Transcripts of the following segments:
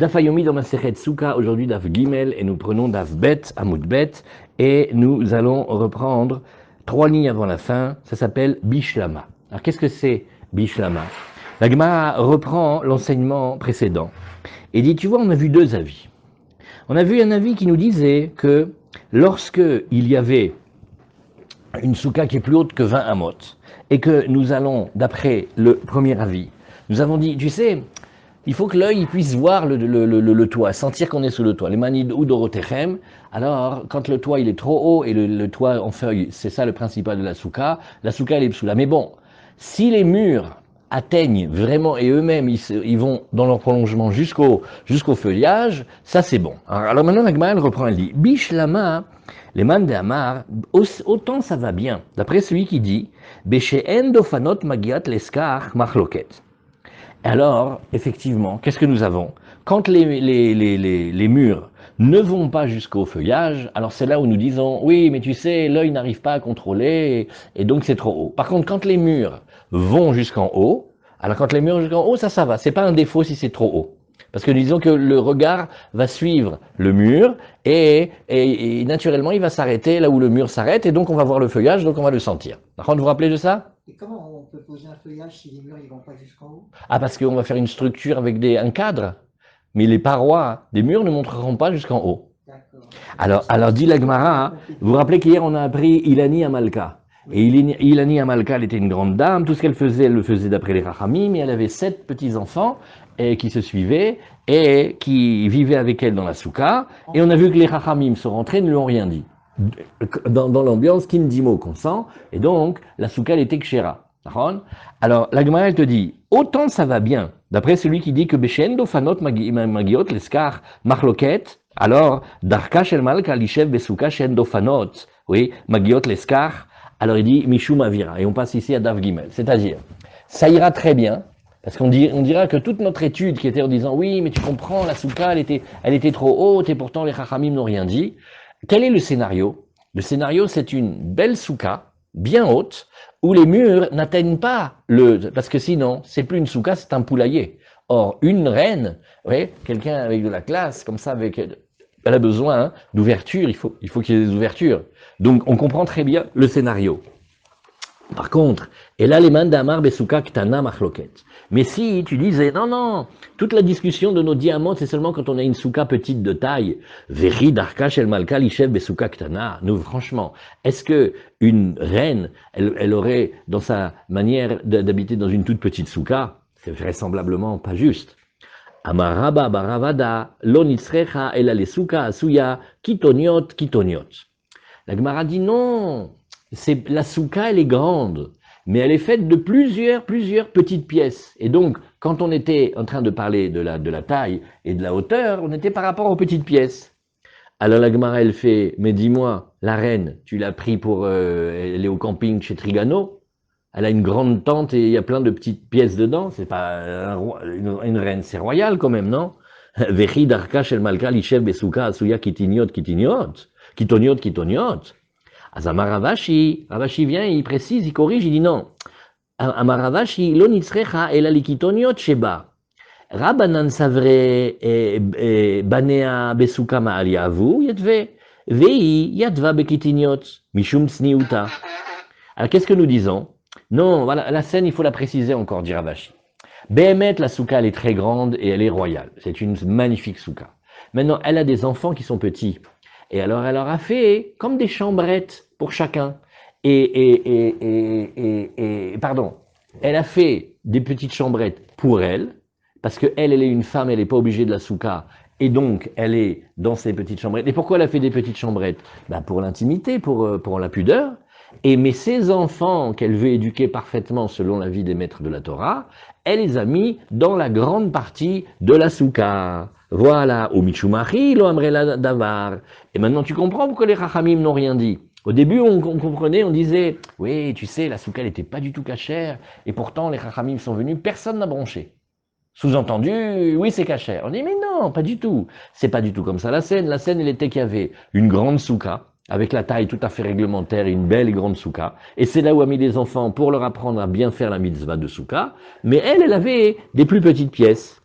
Daf Hayomi dans Masechet Souka, aujourd'hui Daf Gimel, et nous prenons Daf Bet, Amoud Bet, et nous allons reprendre 3 lignes avant la fin, ça s'appelle Bishlama. Alors qu'est-ce que c'est Bishlama? La Gemara reprend l'enseignement précédent, et dit, tu vois, on a vu 2 avis. On a vu un avis qui nous disait que lorsque il y avait une souka qui est plus haute que 20 amot, et que nous allons, d'après le premier avis, nous avons dit, tu sais, il faut que l'œil puisse voir le toit, sentir qu'on est sous le toit. Les manid ou dorotechem. Alors, quand le toit il est trop haut et le toit en feuille, c'est ça le principal de la souka elle est sous là. Mais bon, si les murs atteignent vraiment et eux-mêmes ils vont dans leur prolongement jusqu'au feuillage, ça c'est bon. Alors maintenant la Gemara elle reprend, elle dit Bishlama, les man de Amar, autant ça va bien. D'après celui qui dit Beshe'en dofanot magiat leskar machloket. Alors, effectivement, qu'est-ce que nous avons? Quand les murs ne vont pas jusqu'au feuillage, alors c'est là où nous disons, oui, mais tu sais, l'œil n'arrive pas à contrôler, et donc c'est trop haut. Par contre, quand les murs vont jusqu'en haut, alors quand les murs vont jusqu'en haut, ça va. C'est pas un défaut si c'est trop haut. Parce que nous disons que le regard va suivre le mur, et naturellement, il va s'arrêter là où le mur s'arrête, et donc on va voir le feuillage, donc on va le sentir. Par contre, vous vous rappelez de ça? Et comment on peut poser un feuillage si les murs ne vont pas jusqu'en haut? Ah, parce qu'on va faire une structure avec un cadre, mais les parois des murs ne montreront pas jusqu'en haut. Alors dit la Gemara, vous vous rappelez qu'hier on a appris Ilani Amalka. Et Ilani Amalka, elle était une grande dame, tout ce qu'elle le faisait d'après les Rachamim, mais elle avait 7 petits-enfants qui se suivaient et qui vivaient avec elle dans la souka. Et on a vu que les Rachamim sont rentrés, ne lui ont rien dit. Dans l'ambiance, Kindimo consent, et donc la souka elle était kshera. Alors la Gemara elle te dit, autant ça va bien, d'après celui qui dit que Beshen dofanot magiot leskar machloket, alors darka shel malka lishev besuka shen dofanot, oui, magiot leskar, alors il dit mishum avira, et on passe ici à Daf Gimel, c'est-à-dire, ça ira très bien, parce qu'on dira que toute notre étude qui était en disant, oui, mais tu comprends, la souka elle était trop haute, et pourtant les chachamim n'ont rien dit. Quel est le scénario? Le scénario, c'est une belle souka, bien haute, où les murs n'atteignent pas parce que sinon, c'est plus une souka, c'est un poulailler. Or, une reine, oui, quelqu'un avec de la classe, comme ça, elle a besoin d'ouverture, il faut qu'il y ait des ouvertures. Donc, on comprend très bien le scénario. Par contre, et là, les man d'Amar Besuka Ktana Machloket. Mais si tu disais, non, toute la discussion de nos diamants, c'est seulement quand on a une souka petite de taille. Veri Darka Shel Malka Lishev Besuka Ktana. Nous, franchement, est-ce que une reine, elle aurait, dans sa manière d'habiter dans une toute petite souka, c'est vraisemblablement pas juste. Amaraba Baravada, Lonitzrecha Ela Lesuka Asuya, Kitoniot. La Gemara dit non. La souka, elle est grande, mais elle est faite de plusieurs petites pièces. Et donc, quand on était en train de parler de la taille et de la hauteur, on était par rapport aux petites pièces. Alors la Gemara, elle fait, mais dis-moi, la reine, tu l'as pris elle est au camping chez Trigano, elle a une grande tente et il y a plein de petites pièces dedans, c'est pas une reine, c'est royal quand même, non? Vechi darka shel malka lishev besuka asuya kitoniot. Azamar Ravashi vient, il précise, il corrige, il dit non. Amar Ravashi, lo nitzrecha ela likitoniot sheba. Rabanan savre banea besuka ma'al yavu yadve, vei yadva bekitiniot, mishum tsniuta. Alors qu'est-ce que nous disons? Non, voilà, la scène, il faut la préciser encore, dit Ravashi. Behemet, la souka, elle est très grande et elle est royale. C'est une magnifique souka. Maintenant, elle a des enfants qui sont petits. Et alors, elle leur a fait comme des chambrettes pour chacun. Pardon, elle a fait des petites chambrettes pour elle, parce qu'elle est une femme, elle n'est pas obligée de la souka, et donc elle est dans ces petites chambrettes. Et pourquoi elle a fait des petites chambrettes? Pour l'intimité, pour la pudeur. Mais ses enfants, qu'elle veut éduquer parfaitement selon la vie des maîtres de la Torah, elle les a mis dans la grande partie de la souka. Voilà, au Michumachi, lo amrela davar. Et maintenant tu comprends pourquoi les Chachamim n'ont rien dit. Au début, on comprenait, on disait, oui, tu sais, la souka n'était pas du tout cachère, et pourtant les Chachamim sont venus, personne n'a branché. Sous-entendu, oui, c'est cachère. On dit, mais non, pas du tout. C'est pas du tout comme ça la scène. La scène, elle était qu'il y avait une grande souka, avec la taille tout à fait réglementaire, une belle et grande souka. Et c'est là où a mis les enfants pour leur apprendre à bien faire la mitzvah de souka. Mais elle avait des plus petites pièces.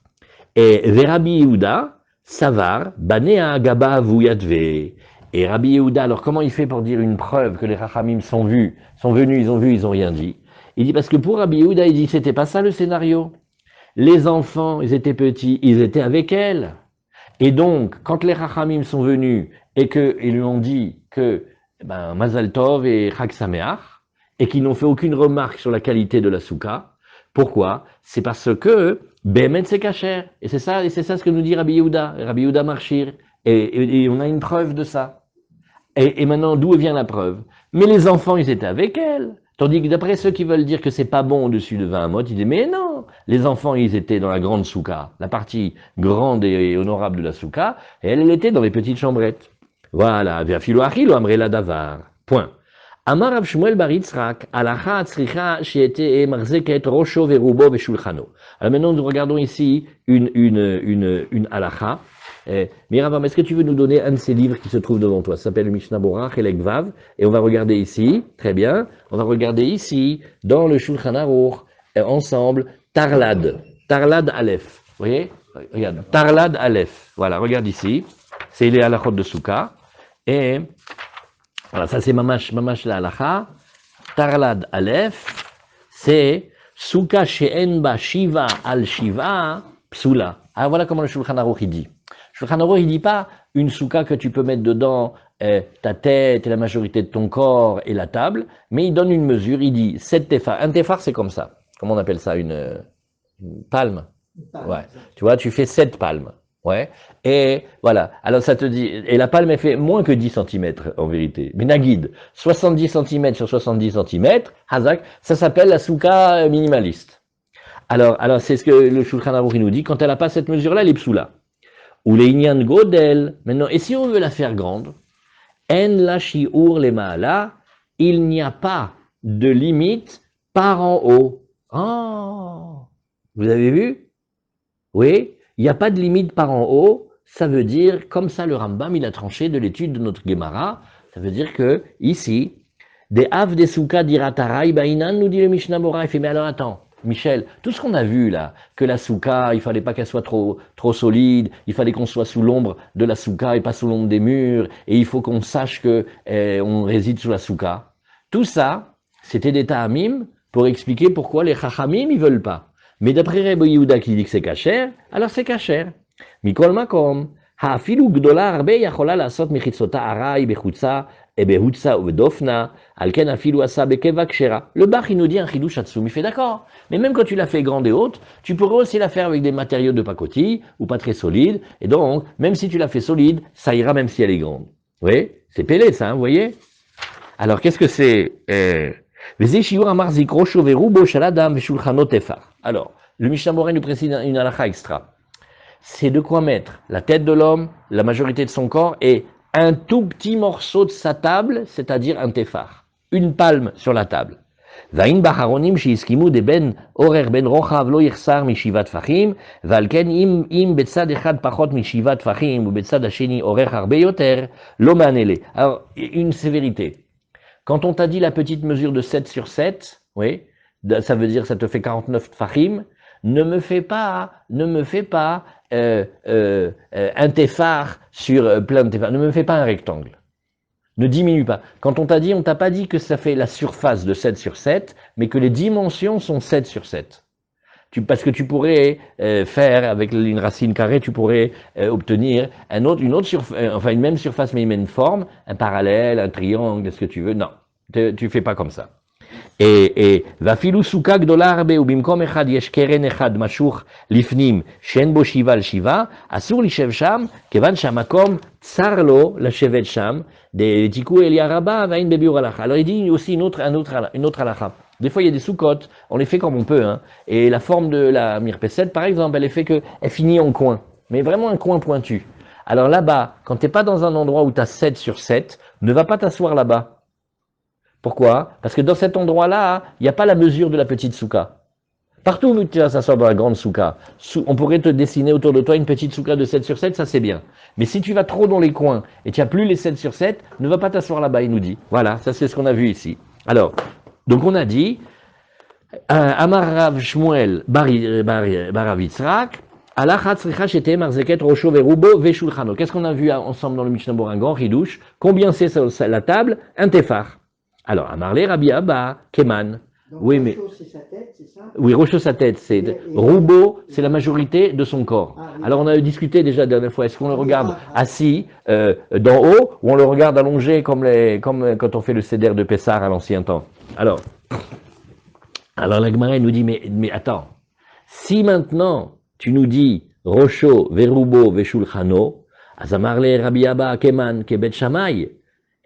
Et Rabbi Yehuda, Savar, Banea Gaba Vuyadve. Et Rabbi Yehuda, alors comment il fait pour dire une preuve que les Rachamim sont venus, ils ont rien dit? Il dit parce que pour Rabbi Yehuda, il dit c'était pas ça le scénario. Les enfants, ils étaient petits, ils étaient avec elle. Et donc, quand les Rachamim sont venus et qu'ils lui ont dit que Mazal Tov et Chag Sameach, et qu'ils n'ont fait aucune remarque sur la qualité de la souka, pourquoi? C'est parce que Behemet c'est kasher. Et c'est ça ce que nous dit Rabbi Yehuda Marchir. Et on a une preuve de ça. Et maintenant, d'où vient la preuve? Mais les enfants, ils étaient avec elle. Tandis que d'après ceux qui veulent dire que c'est pas bon au-dessus de 20 amot, ils disent, mais non, les enfants, ils étaient dans la grande souka, la partie grande et honorable de la souka, et elle était dans les petites chambrettes. Voilà, Ve'afilu achilo amrela davar. Point. Amar Rav Shmuel bar Yitzrak, alacha atzricha she'ete marzeket rosho verubo veshulchano. Alors maintenant, nous regardons ici une alacha. Miravam, est-ce que tu veux nous donner un de ces livres qui se trouve devant toi? Ça s'appelle le Mishnah Bora, Chelek Vav, et on va regarder ici, très bien, on va regarder ici, dans le Shulchan Aruch, ensemble, Tarlad Aleph. Vous voyez? Regarde, Tarlad Aleph. Voilà, regarde ici, c'est les halachot de Souka, et voilà, ça c'est Mamash la halacha. Tarlad Aleph, c'est Souka she'en ba shiva al shiva psula. Alors voilà comment le Shulchan Aruch il dit. Shulchan Aruch, il dit pas une souka que tu peux mettre dedans ta tête et la majorité de ton corps et la table, mais il donne une mesure, il dit 7 téphar. Un téphar, c'est comme ça. Comment on appelle ça? Une palme? Ouais. Tu vois, tu fais 7 palmes. Ouais. Et voilà. Alors ça te dit, et la palme, elle fait moins que 10 cm en vérité. Mais Naguide, 70 cm sur 70 cm, Hazak, ça s'appelle la souka minimaliste. Alors c'est ce que le Shulchan Aruch nous dit, quand elle n'a pas cette mesure-là, elle est psoula. Ou les Inyan Godel. Maintenant, et si on veut la faire grande, En la shiur le maala, il n'y a pas de limite par en haut. Oh, vous avez vu? Oui, il n'y a pas de limite par en haut. Ça veut dire, comme ça le Rambam, il a tranché de l'étude de notre Gemara, ça veut dire que, ici, des Av des Souka diratarai bainan, nous dit le Mishnah Bora, il fait, mais alors attends, Michel, tout ce qu'on a vu là, que la souka, il fallait pas qu'elle soit trop solide, il fallait qu'on soit sous l'ombre de la souka et pas sous l'ombre des murs, et il faut qu'on sache que on réside sous la souka. Tout ça, c'était des ta'amim pour expliquer pourquoi les chachamim ils veulent pas. Mais d'après Rabbi Yehuda qui dit que c'est kasher, alors c'est kasher. Mikol makom, ha'afilu gdola arbe yachola lasot mechitzota arai bechutza et behutza ou bedofna. Le Bach, il nous dit un chidouch atsum, il fait d'accord. Mais même quand tu l'as fait grande et haute, tu pourrais aussi la faire avec des matériaux de pacotille, ou pas très solides, et donc, même si tu la fais solide, ça ira même si elle est grande. Oui, c'est pelé ça, vous voyez? Alors, qu'est-ce que c'est? Alors, le Mishnah Bora nous précise une halakha extra. C'est de quoi mettre la tête de l'homme, la majorité de son corps, et un tout petit morceau de sa table, c'est-à-dire un téphar. Une palme sur la table. Vain baharonim shiskimu de ben orer ben rochav lo yichsar mishivat fachim, valken im betzad echad pachot mishivat fachim ou betzad hasheni orer harbe yoter lo manele. Alors, une sévérité. Quand on t'a dit la petite mesure de 7 sur 7, oui, ça veut dire que ça te fait 49 fachim, ne me fais pas un téphar sur plein de téphars. Ne me fais pas un rectangle. Ne diminue pas. Quand on t'a pas dit que ça fait la surface de 7 sur 7, mais que les dimensions sont 7 sur 7. Parce que tu pourrais faire, avec une racine carrée, tu pourrais obtenir une même surface, mais une même forme, un parallèle, un triangle, est-ce que tu veux? Non, tu fais pas comme ça. Et vafilu souka gdola arbe ou bimkom echad yesh keren echad mashuch lifnim shen bo shiva al shiva asur lishev sham kevan shamakom tsar lo lashevet sham de tiku eliaraba vain bebiur alacha. Alors il dit aussi une autre alacha. Des fois il y a des soukotes, on les fait comme on peut, hein. Et la forme de la mirpesset par exemple, elle est fait que elle finit en coin, mais vraiment un coin pointu. Alors là-bas, quand t'es pas dans un endroit où tu as 7 sur 7, ne va pas t'asseoir là-bas. Pourquoi? Parce que dans cet endroit-là, il n'y a pas la mesure de la petite souka. Partout où tu vas s'asseoir dans la grande souka, on pourrait te dessiner autour de toi une petite souka de 7 sur 7, ça c'est bien. Mais si tu vas trop dans les coins et tu n'as plus les 7 sur 7, ne va pas t'asseoir là-bas, il nous dit. Voilà, ça c'est ce qu'on a vu ici. Alors, donc on a dit, Amar Rav Shmuel bar Yitzrak, Qu'est-ce qu'on a vu ensemble dans le Mishnah Borangan, Ridouche? Combien c'est la table? Un tefar. Alors, Amarle Rabbi Abba, Keman. Donc, Oui, mais. Rocho, c'est sa tête, c'est ça? Oui, Rocho sa tête, c'est. Roubo, c'est la majorité de son corps. Ah, oui. Alors, on a discuté déjà la dernière fois, est-ce qu'on le regarde assis, d'en haut, ou on le regarde allongé comme quand on fait le céder de Pessar à l'ancien temps? Alors la Gemara nous dit, mais attends, si maintenant tu nous dis Rocho, Verubo, Veshulchano, Azamarle, Rabbi Abba, Keman, Kebet Shamay,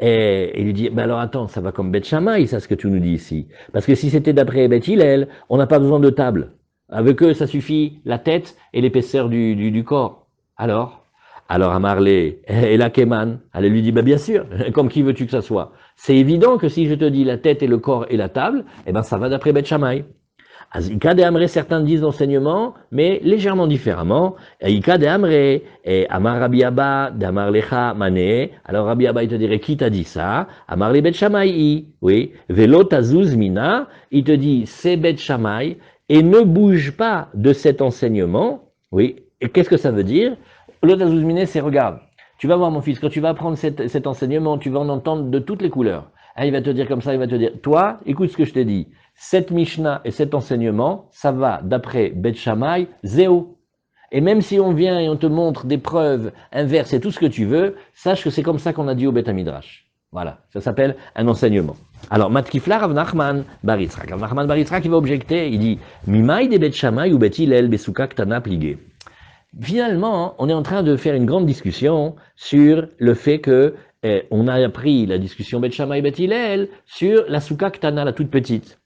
et il lui dit, ben alors attends, ça va comme Bet Shammai, ça ce que tu nous dis ici. Parce que si c'était d'après Bet Hillel, on n'a pas besoin de table. Avec eux, ça suffit la tête et l'épaisseur du corps. Alors Amarlé et la Keman, elle lui dit, ben bien sûr, comme qui veux-tu que ça soit? C'est évident que si je te dis la tête et le corps et la table, eh ben ça va d'après Bet Shammai. Ika de Amré, certains disent l'enseignement, mais légèrement différemment. Ika de Amré, et Amar Rabbi Abba, d'Amar Lecha Mané. Alors Rabbi Abba, il te dirait, qui t'a dit ça? Amar le Bet Shammai, oui. Velo Tazuz Mina, il te dit, c'est Bet Shammai, et ne bouge pas de cet enseignement. Oui. Et qu'est-ce que ça veut dire? Le Tazuz Mina, c'est, regarde, tu vas voir mon fils, quand tu vas apprendre cet enseignement, tu vas en entendre de toutes les couleurs. Hein, il va te dire comme ça, il va te dire, toi, écoute ce que je t'ai dit. Cette Mishnah et cet enseignement, ça va d'après Bet Shammai, Zéo. Et même si on vient et on te montre des preuves inverses et tout ce que tu veux, sache que c'est comme ça qu'on a dit au Bet Hamidrash. Voilà, ça s'appelle un enseignement. Alors, Matkifla Rav Nachman Bar Yitzhak. Rav Nachman Bar Yitzhak, il va objecter, il dit, Mimaï de Bet Shammai ou Bet Hillel Besuka Ktana Pligé. Finalement, on est en train de faire une grande discussion sur le fait que on a appris la discussion Bet Shammai Bet Hillel sur la Souka Ktana, la toute petite.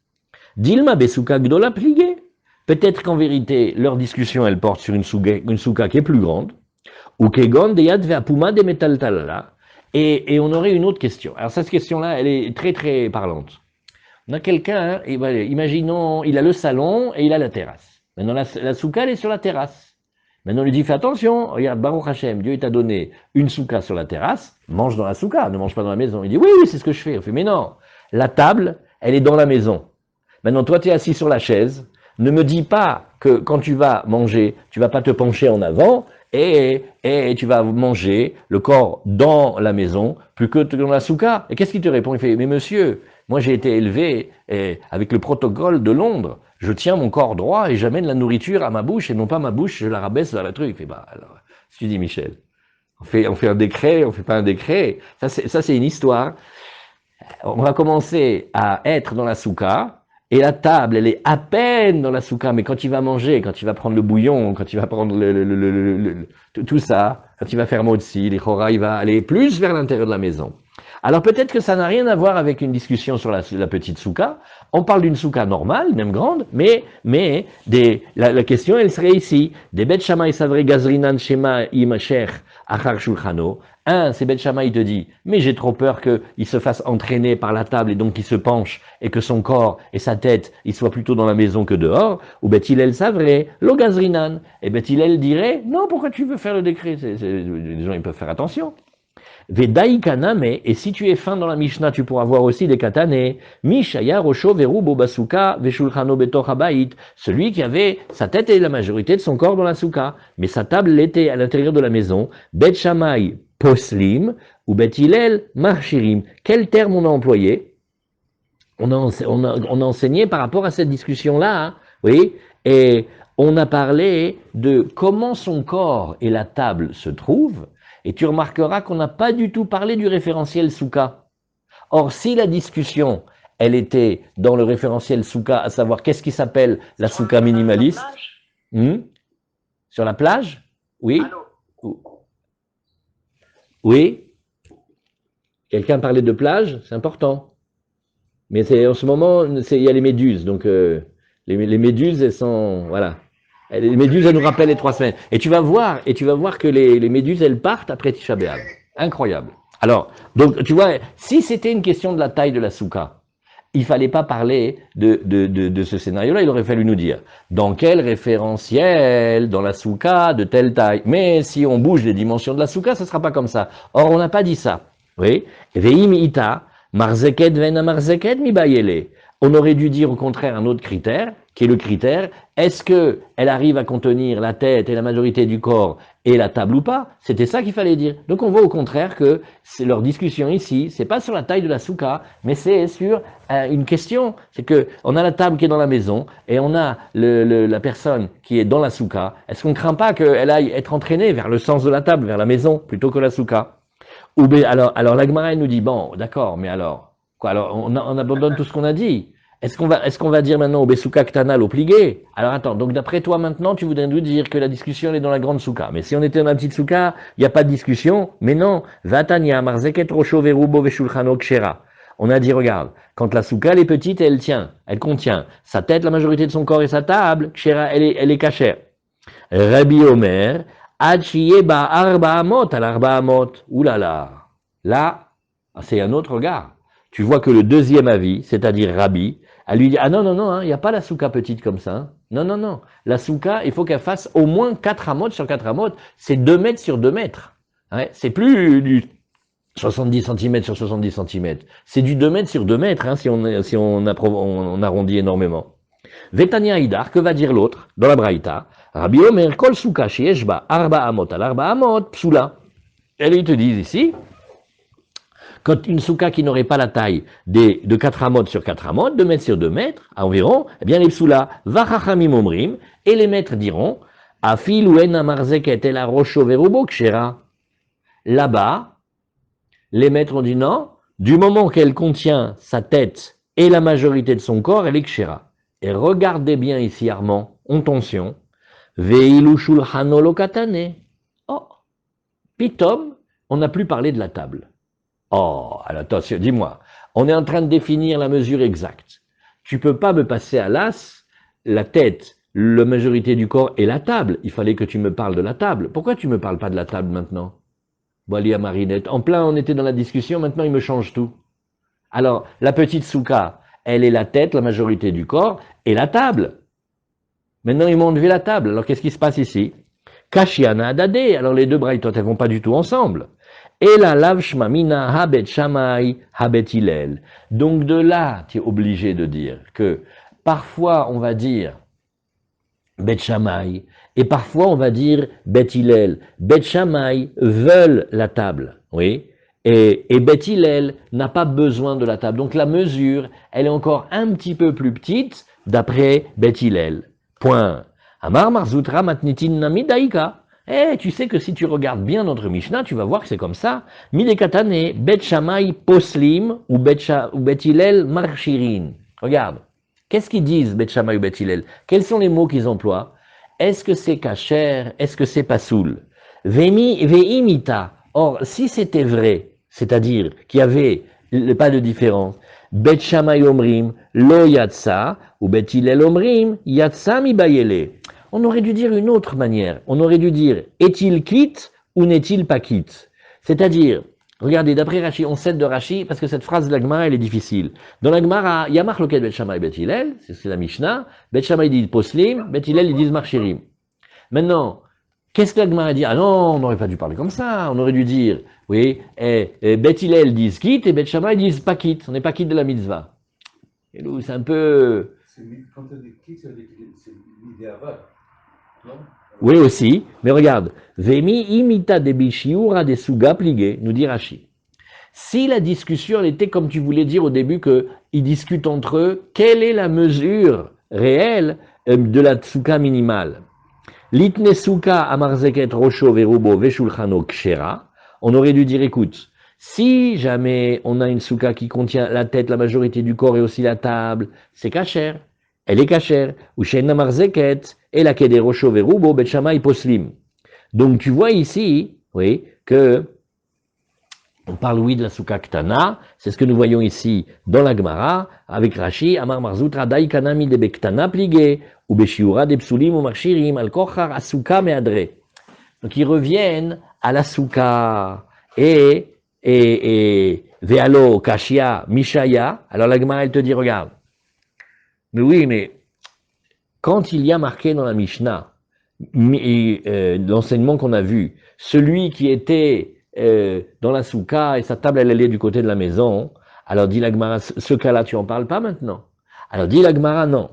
Dilma Besuka Gdola Pligé. Peut-être qu'en vérité, leur discussion, elle porte sur une souka qui est plus grande. Ou Kegon Deyad Veapuma de Metaltalala. Et on aurait une autre question. Alors cette question-là, elle est très très parlante. On a quelqu'un, imaginons, il a le salon et il a la terrasse. Maintenant, la souka, elle est sur la terrasse. Maintenant, on lui dit, fais attention, regarde, Baruch Hashem, Dieu t'a donné une souka sur la terrasse, mange dans la souka, ne mange pas dans la maison. Il dit, oui, c'est ce que je fais. On fait, mais non, la table, elle est dans la maison. Maintenant, toi, tu es assis sur la chaise. Ne me dis pas que quand tu vas manger, tu vas pas te pencher en avant et tu vas manger le corps dans la maison plus que dans la souka. Et qu'est-ce qu'il te répond? Il fait, mais monsieur, moi j'ai été élevé avec le protocole de Londres. Je tiens mon corps droit et j'amène la nourriture à ma bouche et non pas ma bouche, je la rabaisse vers la truc. Il fait, bah alors, tu dis Michel, on fait un décret, on fait pas un décret. Ça c'est une histoire. On va commencer à être dans la souka. Et la table, elle est à peine dans la souka, mais quand il va manger, quand il va prendre le bouillon, quand il va prendre tout ça, quand il va faire motzi, les chora, il va aller plus vers l'intérieur de la maison. Alors peut-être que ça n'a rien à voir avec une discussion sur la petite souka. On parle d'une souka normale, même grande, mais la question, elle serait ici. Des Bet Shammai Savre Gazrinan Shema Imacher Achar Shulchano. C'est Bet Shammai, il te dit, mais j'ai trop peur qu'il se fasse entraîner par la table et donc qu'il se penche et que son corps et sa tête, ils soient plutôt dans la maison que dehors. Ou Bet Hillel Savre, Lo Gazrinan. Et Bet Hillel dirait, non, pourquoi tu veux faire le décret? Les gens, ils peuvent faire attention. Vedaï kaname, et si tu es fin dans la Mishnah, tu pourras voir aussi des katané. Mishaya Rosho Verubo Basuka Veshulchano Betoch Habayit. Celui qui avait sa tête et la majorité de son corps dans la souka, mais sa table l'était à l'intérieur de la maison. Bet Shammai Poslim ou Bet Hillel Marchirim. Quel terme on a employé? On a enseigné par rapport à cette discussion-là, hein, oui, et on a parlé de comment son corps et la table se trouvent. Et tu remarqueras qu'on n'a pas du tout parlé du référentiel souka. Or, si la discussion, elle était dans le référentiel souka, à savoir qu'est-ce qui s'appelle la souka minimaliste, sur la plage, oui, oui, quelqu'un parlait de plage, c'est important. Mais en ce moment, il y a les méduses, donc les méduses, elles sont, voilà. Les méduses, elles nous rappellent les 3 semaines. Et tu vas voir que les méduses, elles partent après Tisha B'Av. Incroyable. Alors, donc, tu vois, si c'était une question de la taille de la souka, il fallait pas parler de ce scénario-là, il aurait fallu nous dire dans quel référentiel, dans la souka, de telle taille. Mais si on bouge les dimensions de la souka, ça sera pas comme ça. Or, on n'a pas dit ça. Oui. Veim ita, marzeket vena marzeket mi bayele. On aurait dû dire au contraire un autre critère, qui est le critère, est-ce qu'elle arrive à contenir la tête et la majorité du corps et la table ou pas? C'était ça qu'il fallait dire. Donc on voit au contraire que leur discussion ici, c'est pas sur la taille de la souka, mais c'est sur une question. C'est que on a la table qui est dans la maison et on a la personne qui est dans la souka. Est-ce qu'on ne craint pas qu'elle aille être entraînée vers le sens de la table, vers la maison, plutôt que la souka? Ou bien, alors la Gemara nous dit, bon, d'accord, mais alors, quoi, alors on abandonne tout ce qu'on a dit. Est-ce qu'on va dire maintenant au Besouka Ktanal, au pligué? Alors attends, donc d'après toi maintenant, tu voudrais nous dire que la discussion elle est dans la grande souka. Mais si on était dans la petite souka, il n'y a pas de discussion. Mais non, Vatania, Marzeket, Rocho, Verubo, Veshulchano, Kshera. On a dit, regarde, quand la souka elle est petite, elle tient, elle contient sa tête, la majorité de son corps et sa table, Kshera, elle est cachère. Rabbi Omer, Achiyeba Arba Amot, al Arba Amot. Ouh là là. Là, c'est un autre regard. Tu vois que le deuxième avis, c'est-à-dire Rabbi, elle lui dit, ah non, non, non, il n'y a pas la souka petite comme ça. Hein. Non, non, non. La souka, il faut qu'elle fasse au moins 4 amot sur 4 amot. C'est 2 mètres sur 2 mètres. Ouais, c'est plus du 70 cm sur 70 cm. C'est du 2 mètres sur 2 mètres, hein, si on arrondit énormément. Vetania Idar, que va dire l'autre, dans la Braïta? Rabbi Omer, kol souka shieshba, arba amot al arba amot, psula. Et ils te disent ici, quand une souka qui n'aurait pas la taille de 4 amot sur 4 amot, 2 mètres sur 2 mètres, environ, eh bien les psoula, vachachamim omrim, et les maîtres diront, afil ou en amarzeket el arosho verubo kshera. Là-bas, les maîtres ont dit non, du moment qu'elle contient sa tête et la majorité de son corps, elle est kshera. Et regardez bien ici, Armand, attention, veilu shulchano lo katane. Oh, pitom, on n'a plus parlé de la table. Oh, alors attention, dis-moi, on est en train de définir la mesure exacte. Tu peux pas me passer à l'as la tête, la majorité du corps et la table. Il fallait que tu me parles de la table. Pourquoi tu me parles pas de la table maintenant? Voilà, Marinette. En plein, on était dans la discussion, maintenant il me change tout. Alors, la petite souka, elle est la tête, la majorité du corps et la table. Maintenant, ils m'ont enlevé la table. Alors, qu'est-ce qui se passe ici? Kashiana Adade. Alors, les deux braïtot, elles vont pas du tout ensemble. Et la lavshma mina habet shamay habet hilel. Donc de là, tu es obligé de dire que parfois on va dire bet shamay et parfois on va dire bet hilel. Bet shamay veulent la table, oui, et bet hilel n'a pas besoin de la table. Donc la mesure, elle est encore un petit peu plus petite d'après bet hilel. Point. Amar marzutra matnitin namidaika. Eh, tu sais que si tu regardes bien notre Mishnah, tu vas voir que c'est comme ça. Midekatane, Bet Shamay poslim ou Bet Hillel marchirin. Regarde. Qu'est-ce qu'ils disent, Bet Shamay ou Bet Hillel? Quels sont les mots qu'ils emploient? Est-ce que c'est kasher? Est-ce que c'est pasoul? Veimita. Or, si c'était vrai, c'est-à-dire qu'il y avait pas de différence, Bet Shamay omrim, lo yatsa, ou Bet Hillel omrim, yatsa mi bayele. On aurait dû dire une autre manière. On aurait dû dire, est-il quitte ou n'est-il pas quitte? C'est-à-dire, regardez, d'après Rashi, on cède de Rashi, parce que cette phrase de la Gemara, elle est difficile. Dans la Gemara, il y a marloquet Bet Shammai Bet Hillel, c'est la Mishnah. Bet Shammai dit poslim, Bet Hillel ils disent marchirim. Maintenant, qu'est-ce que la Gemara dit? Ah non, on n'aurait pas dû parler comme ça. On aurait dû dire, oui, Bet Hillel disent quitte et Bet Shammai disent pas quitte. On n'est pas quitte de la mitzvah. Et nous, c'est un peu... Quand tu dis quitte, c'est l'idée avale. Oui aussi, mais regarde, Vemi imita de bishiura de suga pligé, nous dit Rashi. Si la discussion elle était comme tu voulais dire au début qu'ils discutent entre eux, quelle est la mesure réelle de la tsuka minimale? Litne suka amarzeket rosho verubo veshulchano kshera, on aurait dû dire écoute, si jamais on a une souka qui contient la tête, la majorité du corps et aussi la table, c'est kasher. Elle est kasher. Ou shenna marzeket et la kederosho verubo bet shamay poslim. Donc tu vois ici, oui, que on parle oui de la souka ktana, c'est ce que nous voyons ici dans la Gemara avec Rashi, Amar marzutra daikanami de bektana pligé ou beshiura de psulim ou marchirim al kochar asuka meadre. Donc ils reviennent à la souka et vealo kashia mishaya. Alors la Gemara elle te dit regarde. Mais oui, mais quand il y a marqué dans la Mishnah, l'enseignement qu'on a vu, celui qui était dans la souka et sa table elle allait du côté de la maison, alors dit la Gemara, ce cas-là tu en parles pas maintenant. Alors dit la Gemara, non.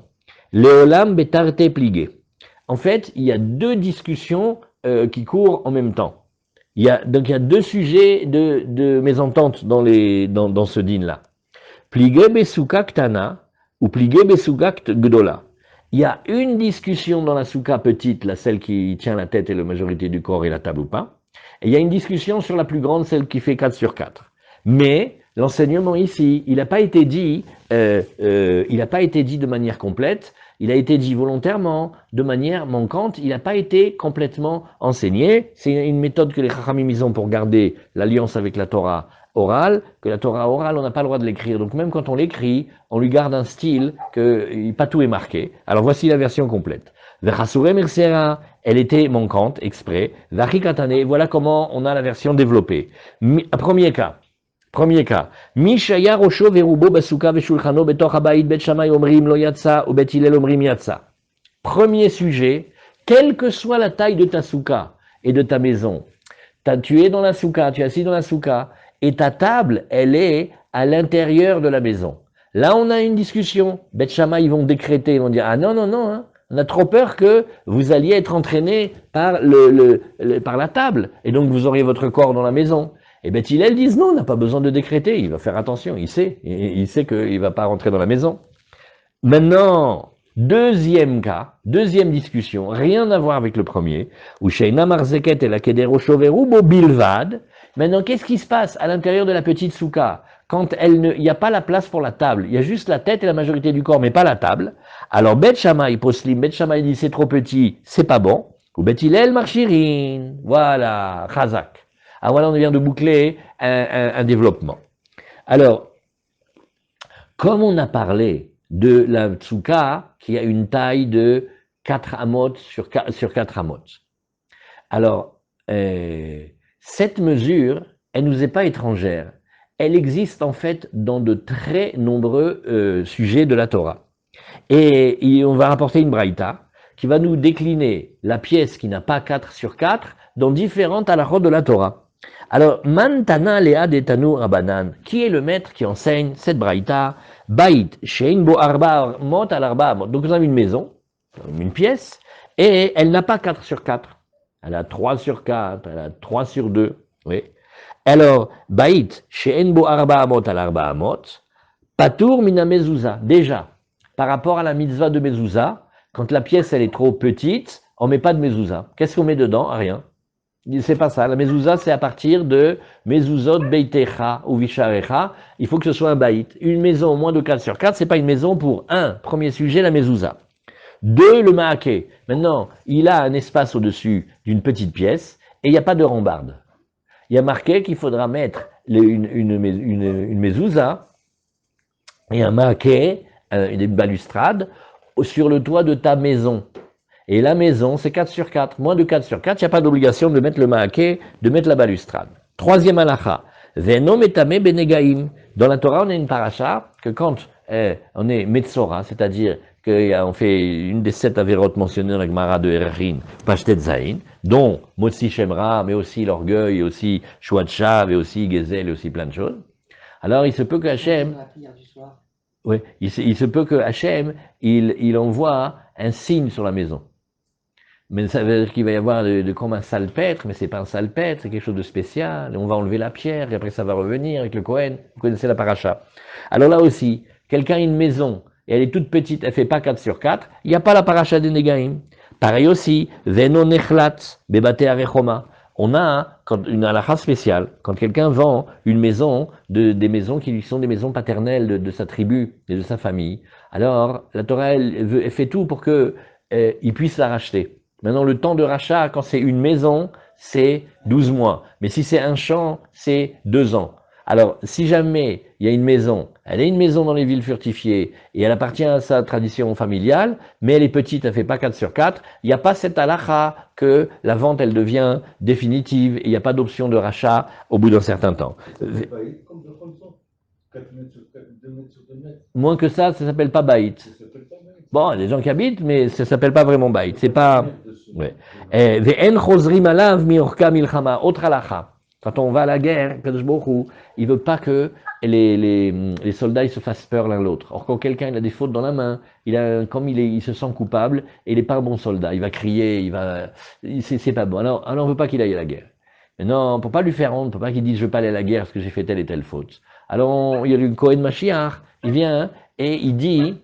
Leolam betarte pligé. En fait, il y a deux discussions qui courent en même temps. Donc il y a deux sujets de mésentente dans ce din-là. Pligé besuka ktana ou pligé besuka gdola. Il y a une discussion dans la souka petite, celle qui tient la tête et la majorité du corps et la table ou pas. Et il y a une discussion sur la plus grande, celle qui fait 4 sur 4. Mais l'enseignement ici, il n'a pas été dit, de manière complète, il a été dit volontairement, de manière manquante, il n'a pas été complètement enseigné. C'est une méthode que les Chachamim ils ont pour garder l'alliance avec la Torah orale, que la Torah orale, on n'a pas le droit de l'écrire. Donc même quand on l'écrit, on lui garde un style que pas tout est marqué. Alors voici la version complète. Vechasure mirsera, elle était manquante, exprès. Vachikatane, voilà comment on a la version développée. Premier cas. Mishaya rosho verubo basuka veshulchano betoch habayit bet shamay omrim lo yatsa ou bet hillel omrim yatsa. Premier sujet, quelle que soit la taille de ta souka et de ta maison, tu es dans la souka, tu es assis dans la souka, et ta table, elle est à l'intérieur de la maison. Là, on a une discussion. Bet Shammai, ils vont décréter, ils vont dire, ah non, hein, on a trop peur que vous alliez être entraîné par, par la table, et donc vous auriez votre corps dans la maison. Et Bet Hillel disent, non, on n'a pas besoin de décréter, il va faire attention, il sait qu'il ne va pas rentrer dans la maison. Maintenant, deuxième cas, deuxième discussion, rien à voir avec le premier, où Sheina Marzeket et la Kedero Shoveru Bilvad. Maintenant, qu'est-ce qui se passe à l'intérieur de la petite souka quand il n'y a pas la place pour la table, il y a juste la tête et la majorité du corps, mais pas la table. Alors Bet Shammai poslim, Bet Shammai dit c'est trop petit, c'est pas bon. Ou Bet Hillel marchirin, voilà, chazak. Ah voilà, on vient de boucler un développement. Alors, comme on a parlé de la souka qui a une taille de 4 amot sur 4 amot. Alors, cette mesure, elle nous est pas étrangère. Elle existe en fait dans de très nombreux sujets de la Torah. Et on va rapporter une braïta qui va nous décliner la pièce qui n'a pas 4 sur 4 dans différentes halachot de la Torah. Alors, Mantana Lea de Tanu Rabanan, qui est le maître qui enseigne cette braïta? Bait, Shein Bo Arba Mot al Arba Mot. Donc, vous avez une maison, une pièce, et elle n'a pas 4 sur 4. Elle a 3 sur 4, elle a 3 sur 2. Oui. Alors, Bait, She'en Bo Arba Amot al Arba Amot, Patour Mina Mezouza. Déjà, par rapport à la mitzvah de Mezouza, quand la pièce elle est trop petite, on ne met pas de Mezouza. Qu'est-ce qu'on met dedans? Rien. C'est pas ça. La Mezouza, c'est à partir de Mezouzot Beitecha ou Visharecha. Il faut que ce soit un Baït. Une maison moins de 4 sur 4, c'est pas une maison pour premier sujet, la Mezouza. 2, le Maaké. Maintenant, il a un espace au-dessus d'une petite pièce et il n'y a pas de rambarde. Il y a marqué qu'il faudra mettre une mezouza et un Maaké, une balustrade, sur le toit de ta maison. Et la maison, c'est 4 sur 4. Moins de 4 sur 4, il n'y a pas d'obligation de mettre le Maaké, de mettre la balustrade. Troisième halakha. Veno metame benegaim. Dans la Torah, on a une paracha que quand on est Metzora, c'est-à-dire qu'on fait une des 7 avérotes mentionnées dans la Gemara de Erechim, Pashtet Zayin, dont Motzi Shemra, mais aussi l'orgueil, et aussi Shuachav, et aussi Gezel, et aussi plein de choses. Alors, il se peut que Hachem, il se peut que Hachem, il envoie un signe sur la maison. Mais ça veut dire qu'il va y avoir comme un salpêtre, mais c'est pas un salpêtre, c'est quelque chose de spécial. Et on va enlever la pierre, et après ça va revenir avec le Kohen. Vous connaissez la paracha. Alors là aussi, quelqu'un a une maison, et elle est toute petite, elle fait pas 4 sur 4, il n'y a pas la paracha des Negaim. Pareil aussi, Veno Nechlat, Bebate Arechoma. On a une halakha spéciale, quand quelqu'un vend une maison, des maisons qui lui sont des maisons paternelles de sa tribu et de sa famille. Alors, la Torah, elle fait tout pour qu'il puisse la racheter. Maintenant, le temps de rachat, quand c'est une maison, c'est 12 mois. Mais si c'est un champ, c'est 2 ans. Alors, si jamais il y a une maison, elle est une maison dans les villes fortifiées, et elle appartient à sa tradition familiale, mais elle est petite, elle fait pas 4 sur 4, il n'y a pas cette halakha que la vente, elle devient définitive, et il n'y a pas d'option de rachat au bout d'un certain temps. Moins que ça s'appelle pas baït. Bon, il y a des gens qui habitent, mais ça s'appelle pas vraiment baït. C'est pas... Ve'en chosrim alav miorka milchama. Autre halakha. Quand on va à la guerre, Kadosh Baruch Hu, il veut pas que les soldats ils se fassent peur l'un l'autre. Or, quand quelqu'un il a des fautes dans la main, comme il se sent coupable, et il n'est pas un bon soldat, il va crier, c'est pas bon. Alors, on veut pas qu'il aille à la guerre. Mais non, on peut pas lui faire honte, on peut pas qu'il dise je veux pas aller à la guerre parce que j'ai fait telle et telle faute. Alors, il y a le Kohen Mashiach, il vient et il dit,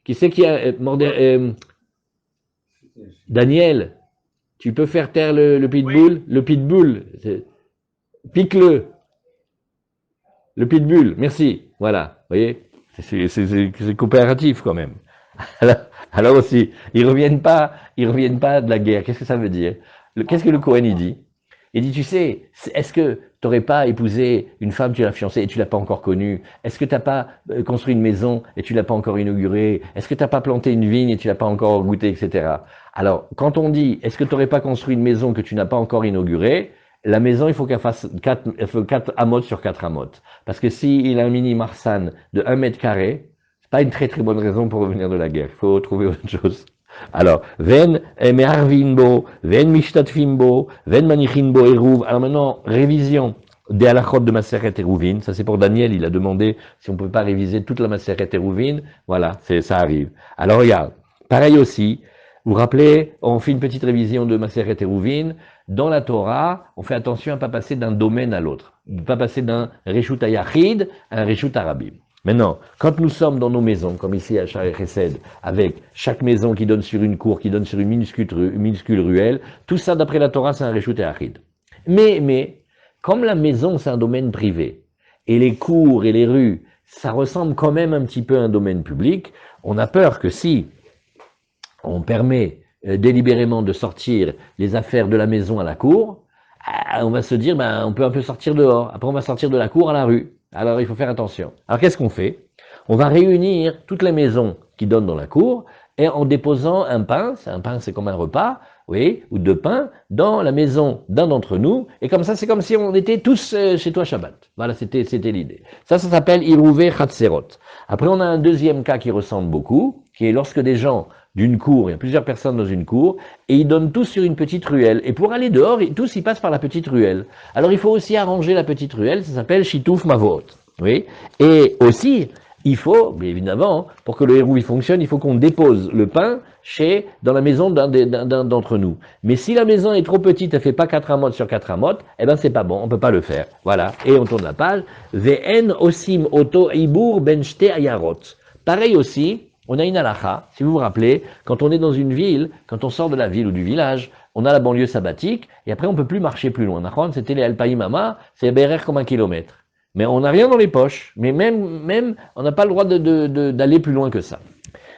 qui c'est qui a Daniel, tu peux faire taire le pitbull? Oui. Le pitbull, pique-le. Le pitbull, merci. Voilà, vous voyez, c'est coopératif quand même. Alors aussi, ils reviennent pas de la guerre. Qu'est-ce que ça veut dire? Qu'est-ce que le Cohen il dit? Il dit, tu sais, est-ce que tu n'aurais pas épousé une femme, tu l'as fiancée et tu l'as pas encore connue? Est-ce que tu n'as pas construit une maison et tu l'as pas encore inaugurée? Est-ce que tu n'as pas planté une vigne et tu l'as pas encore goûté, etc. Alors, quand on dit, est-ce que tu n'aurais pas construit une maison que tu n'as pas encore inaugurée? La maison, il faut qu'elle fasse 4 amotes sur 4 amotes. Parce que s'il a un mini marsan de 1 mètre carré, c'est pas une très très bonne raison pour revenir de la guerre. Il faut trouver autre chose. Alors, ven meharvinbo, ven mishtatfimbo, ven manichinbo eruv. Alors maintenant, révision des halachot de Maseret Eruvin. Ça c'est pour Daniel, il a demandé si on ne peut pas réviser toute la Maseret Eruvin. Voilà, ça arrive. Alors regarde, pareil aussi, vous vous rappelez, on fait une petite révision de Maseret Eruvin. Dans la Torah, on fait attention à ne pas passer d'un domaine à l'autre, ne pas passer d'un Reshut Hayachid à un Reshut Arabim. Maintenant, quand nous sommes dans nos maisons, comme ici à Shaare Chesed, avec chaque maison qui donne sur une cour, qui donne sur une minuscule ruelle, tout ça, d'après la Torah, c'est un Reshut Hayachid. Mais, comme la maison, c'est un domaine privé, et les cours et les rues, ça ressemble quand même un petit peu à un domaine public, on a peur que si on permet délibérément de sortir les affaires de la maison à la cour, on va se dire, on peut un peu sortir dehors. Après, on va sortir de la cour à la rue. Alors, il faut faire attention. Alors, qu'est-ce qu'on fait? On va réunir toutes les maisons qui donnent dans la cour et en déposant un pain c'est comme un repas, oui, ou 2 pains, dans la maison d'un d'entre nous. Et comme ça, c'est comme si on était tous chez toi Shabbat. Voilà, c'était l'idée. Ça s'appelle Irouvé Khatserot. Après, on a un deuxième cas qui ressemble beaucoup, qui est lorsque des gens d'une cour, il y a plusieurs personnes dans une cour, et ils donnent tous sur une petite ruelle. Et pour aller dehors, tous ils passent par la petite ruelle. Alors il faut aussi arranger la petite ruelle, ça s'appelle Shitouf Mavot. Oui. Et aussi, il faut, bien évidemment, pour que le héros il fonctionne, il faut qu'on dépose le pain dans la maison d'un d'entre nous. Mais si la maison est trop petite, elle fait pas 4 amotes sur 4 amotes, eh ben c'est pas bon, on peut pas le faire. Voilà. Et on tourne la page. Ve'en osim oto ibur ben shte ayarot. Pareil aussi, on a une halakha, si vous vous rappelez, quand on est dans une ville, quand on sort de la ville ou du village, on a la banlieue sabbatique, et après on peut plus marcher plus loin. C'était les Alpaïmama, c'est BRR comme 1 kilomètre. Mais on n'a rien dans les poches, mais même on n'a pas le droit d'aller plus loin que ça.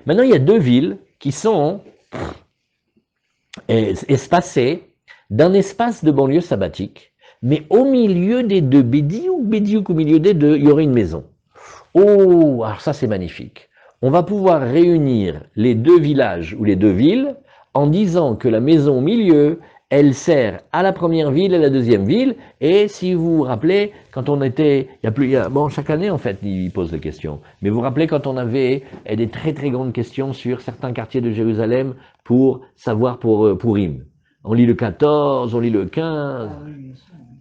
Maintenant, il y a 2 villes qui sont espacées d'un espace de banlieue sabbatique, mais au milieu des 2, Bédiouk au milieu des 2, il y aurait une maison. Oh, alors ça c'est magnifique. On va pouvoir réunir les 2 villages ou les 2 villes en disant que la maison au milieu, elle sert à la première ville et à la deuxième ville. Et si vous vous rappelez, quand on était, bon, chaque année en fait, ils posent des questions. Mais vous vous rappelez quand on avait des très très grandes questions sur certains quartiers de Jérusalem pour savoir pour Purim. On lit le 14, on lit le 15.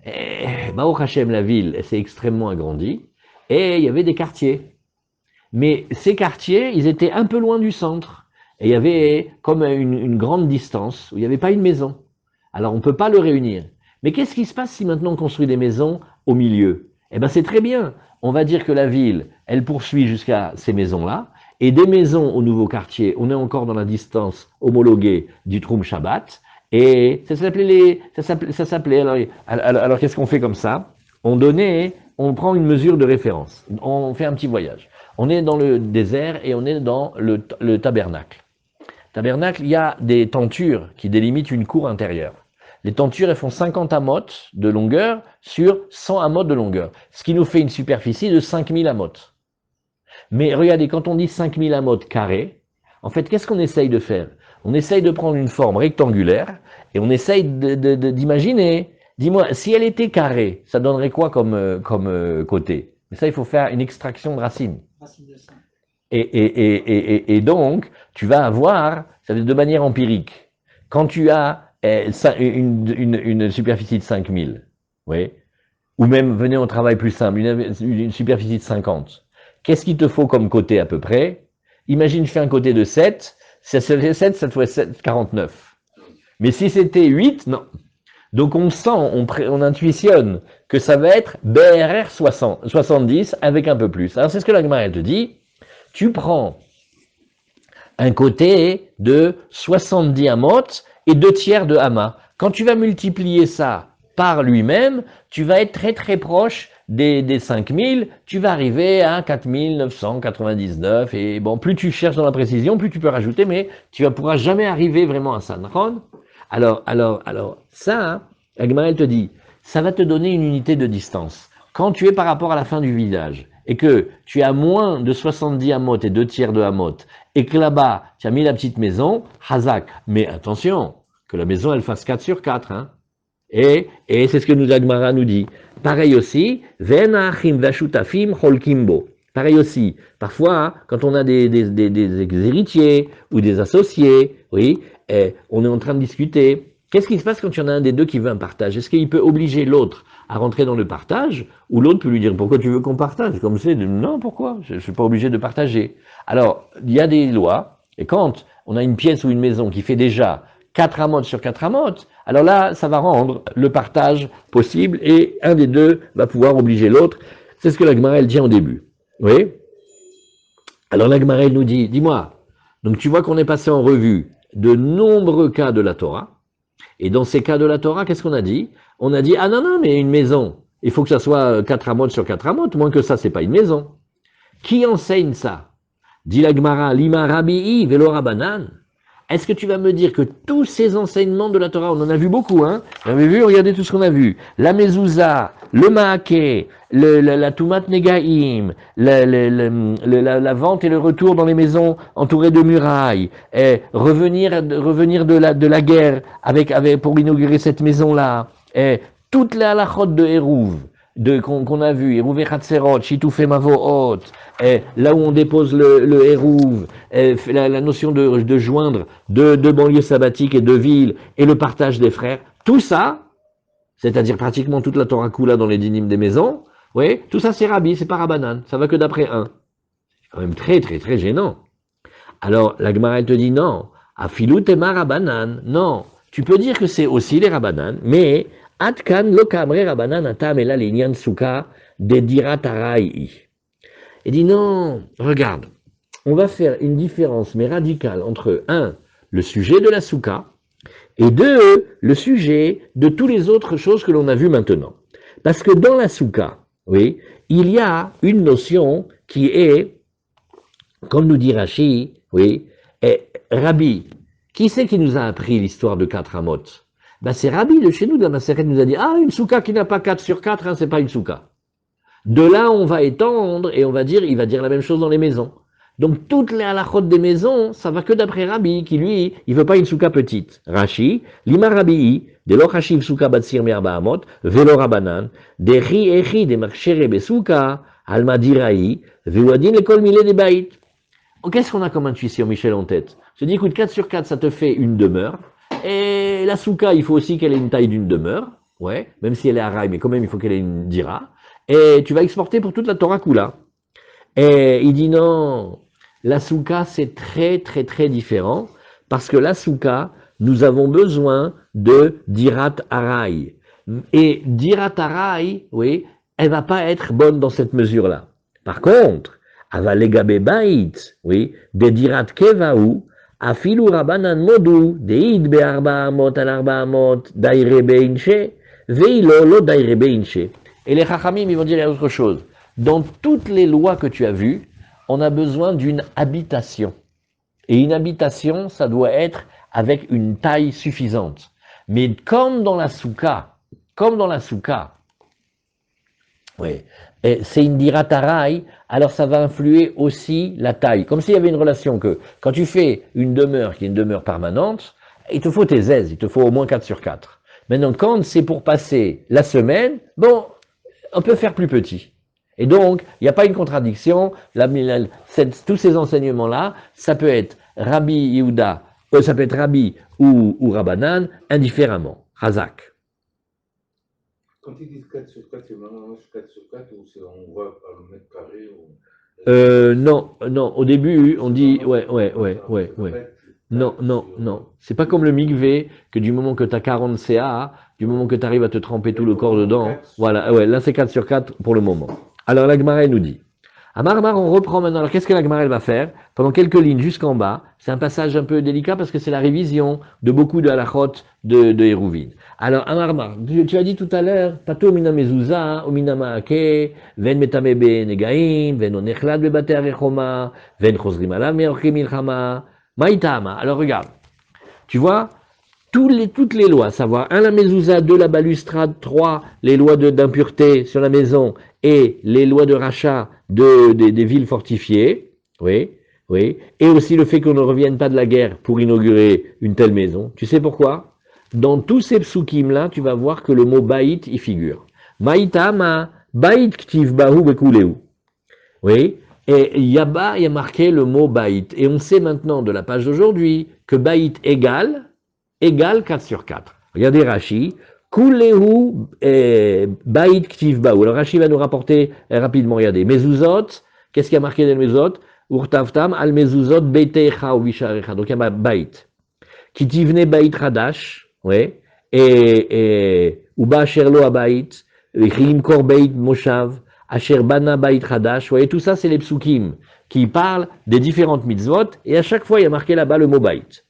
Et Baruch Hashem, la ville, elle s'est extrêmement agrandie. Et il y avait des quartiers. Mais ces quartiers, ils étaient un peu loin du centre. Et il y avait comme une grande distance où il n'y avait pas une maison. Alors on ne peut pas le réunir. Mais qu'est-ce qui se passe si maintenant on construit des maisons au milieu? Eh bien c'est très bien. On va dire que la ville, elle poursuit jusqu'à ces maisons-là. Et des maisons au nouveau quartier, on est encore dans la distance homologuée du Troum Shabbat. Et ça s'appelait, alors qu'est-ce qu'on fait comme ça? On prend une mesure de référence. On fait un petit voyage. On est dans le désert et on est dans le tabernacle. Tabernacle, il y a des tentures qui délimitent une cour intérieure. Les tentures, elles font 50 amotes de longueur sur 100 amotes de longueur, ce qui nous fait une superficie de 5000 amotes. Mais regardez, quand on dit 5000 amotes carrés, en fait, qu'est-ce qu'on essaye de faire? On essaye de prendre une forme rectangulaire et on essaye d'imaginer, dis-moi, si elle était carrée, ça donnerait quoi comme côté? Mais ça, il faut faire une extraction de racines. Et donc, tu vas avoir, ça veut dire de manière empirique, quand tu as une superficie de 5000, oui, ou même, venez, on travaille plus simple, une superficie de 50. Qu'est-ce qu'il te faut comme côté à peu près? Imagine, je fais un côté de 7, si ça fait 7, ça te fait 7, 49. Mais si c'était 8, non. Donc on sent, on intuitionne que ça va être BRR 70 avec un peu plus. Alors c'est ce que la Gemara elle te dit, tu prends un côté de 70 amot et 2 tiers de hama. Quand tu vas multiplier ça par lui-même, tu vas être très très proche des 5000, tu vas arriver à 4999, et bon, plus tu cherches dans la précision, plus tu peux rajouter, mais tu ne pourras jamais arriver vraiment à ça. Alors, ça, la Gemara elle te dit, ça va te donner une unité de distance. Quand tu es par rapport à la fin du village, et que tu as moins de 70 amot et 2 tiers de amot, et que là-bas, tu as mis la petite maison, Hazak. Mais attention, que la maison, elle fasse 4 sur 4. Hein. Et c'est ce que nous Agmara nous dit. Pareil aussi, Venachim vashutafim holkimbo. Pareil aussi, parfois, hein, quand on a des héritiers ou des associés, oui, on est en train de discuter. Qu'est-ce qui se passe quand il y en a un des deux qui veut un partage? Est-ce qu'il peut obliger l'autre à rentrer dans le partage, ou l'autre peut lui dire pourquoi tu veux qu'on partage? Comme c'est, non, pourquoi? Je ne suis pas obligé de partager. Alors, il y a des lois, et quand on a une pièce ou une maison qui fait déjà 4 amotes sur 4 amotes, alors là, ça va rendre le partage possible, et un des deux va pouvoir obliger l'autre. C'est ce que la Gemara elle dit en début. Oui. Alors la Gemara elle nous dit, dis-moi, donc tu vois qu'on est passé en revue de nombreux cas de la Torah, et dans ces cas de la Torah, qu'est-ce qu'on a dit? On a dit, ah non, mais une maison, il faut que ça soit 4 amotes sur 4 amotes, moins que ça, c'est pas une maison. Qui enseigne ça? Dit la Gemara, lima rabi'i velo rabanan. Est-ce que tu vas me dire que tous ces enseignements de la Torah, on en a vu beaucoup, hein? Vous avez vu, regardez tout ce qu'on a vu. La mezouza, le maaké, la tumat negaim, la vente et le retour dans les maisons entourées de murailles, et revenir de la guerre pour inaugurer cette maison-là, et toute la halachot de Hérouv, qu'on a vu, Hérouv et Chatzerot, Shituf et Mavohot, là où on dépose le Hérouv, la notion de joindre deux banlieues sabbatiques et deux villes, et le partage des frères, tout ça, c'est-à-dire pratiquement toute la Torah Kula dans les dynimes des maisons, oui, tout ça c'est Rabbi, c'est pas Rabbanan, ça va que d'après un. C'est quand même très très très gênant. Alors la Gemara elle te dit non, Afilut et Rabbanan, non, tu peux dire que c'est aussi les Rabbanan, mais Atkan lo kamre Rabbanan atam ela l'inyan suka de dirat arai. Il dit non, regarde, on va faire une différence mais radicale entre un, le sujet de la souka, et deux, le sujet de toutes les autres choses que l'on a vues maintenant. Parce que dans la souka, oui, il y a une notion qui est, comme nous dit Rashi, oui, Rabbi. Qui c'est qui nous a appris l'histoire de 4 amot? Ben c'est Rabbi de chez nous, dans la Maseret, nous a dit, ah, une souka qui n'a pas 4 sur 4, hein, c'est pas une souka. De là, on va étendre et on va dire, il va dire la même chose dans les maisons. Donc, toutes les halachot des maisons, ça va que d'après Rabbi, qui lui, il veut pas une souka petite. Rashi, lima Rabbi, de lo chashiv souka batsir me'arba amot, velo rabanan, de ri echi de marchere besouka, alma dirai, ve'uadin lekol mile de bait. Qu'est-ce qu'on a comme intuition, Michel, en tête? Je dis, écoute, 4 sur 4, ça te fait une demeure. Et la souka, il faut aussi qu'elle ait une taille d'une demeure. Ouais, même si elle est araï, mais quand même, il faut qu'elle ait une dira. Et tu vas exporter pour toute la Torah Kula. Et il dit non, la souka c'est très très très différent, parce que la souka, nous avons besoin de dirat arai. Et dirat arai, oui, elle va pas être bonne dans cette mesure-là. Par contre, avalegabe bait, oui, de dirat kevaou, afilu rabanan modu, deid be arba amot al arba amot, daire beinche, veilo lo daire beinche. Et les chachamim, ils vont dire autre chose. Dans toutes les lois que tu as vues, on a besoin d'une habitation. Et une habitation, ça doit être avec une taille suffisante. Mais comme dans la souka, oui, c'est une dirataraï, alors ça va influer aussi la taille. Comme s'il y avait une relation que, quand tu fais une demeure qui est une demeure permanente, il te faut tes aises, il te faut au moins 4 sur 4. Maintenant, quand c'est pour passer la semaine, bon, on peut faire plus petit. Et donc, il n'y a pas une contradiction. Tous ces enseignements-là, ça peut être Rabbi Yehuda ça peut être Rabbi ou Rabbanan, indifféremment. Chazak. Quand ils disent 4 sur 4, c'est vraiment 4 sur 4 ou on voit par le mètre carré ou... Non, au début, on dit, ouais. Non. C'est pas comme le mikvé, que du moment que tu as 40 CA, du moment que tu arrives à te tremper tout le corps dedans, voilà, ouais, là c'est 4 sur 4 pour le moment. Alors la Gemara nous dit, à Marmar, on reprend maintenant. Alors qu'est-ce que la Gemara va faire? Pendant quelques lignes jusqu'en bas, c'est un passage un peu délicat parce que c'est la révision de beaucoup de halachot de Hérouvine. Alors, à Marmar, tu as dit tout à l'heure, Tato mina mezouza, omina maake, ven metame be negaim, ven onechlad be bate arechoma, ven chosrim alav meorchim milchama, maïtama. Alors regarde, tu vois, toutes les lois, à savoir 1 la mezouza, 2 la balustrade, 3 les lois d'impureté sur la maison et les lois de rachat des villes fortifiées, oui, et aussi le fait qu'on ne revienne pas de la guerre pour inaugurer une telle maison. Tu sais pourquoi? Dans tous ces psukim-là, tu vas voir que le mot baït y figure. Maïtama, baït ktiv bahu bekuleu. Oui, et Yaba, il y a marqué le mot baït. Et on sait maintenant de la page d'aujourd'hui que baït égale 4 sur 4. Regardez Rashi. Kuleu baït ktiv bahu. Alors Rashi va nous rapporter rapidement, regardez. Mezuzot, qu'est-ce qu'il y a marqué dans le mezuzot? Urtavtam al mezuzot beitecha ou visharecha. Donc il y a baït. Kitivne baït radash, oui, et uba asher lo abaït, chim kor baït moshav, asher bana baït radash. Vous voyez, tout ça, c'est les psukim qui parlent des différentes mitzvot, et à chaque fois, il y a marqué là-bas le mot baït.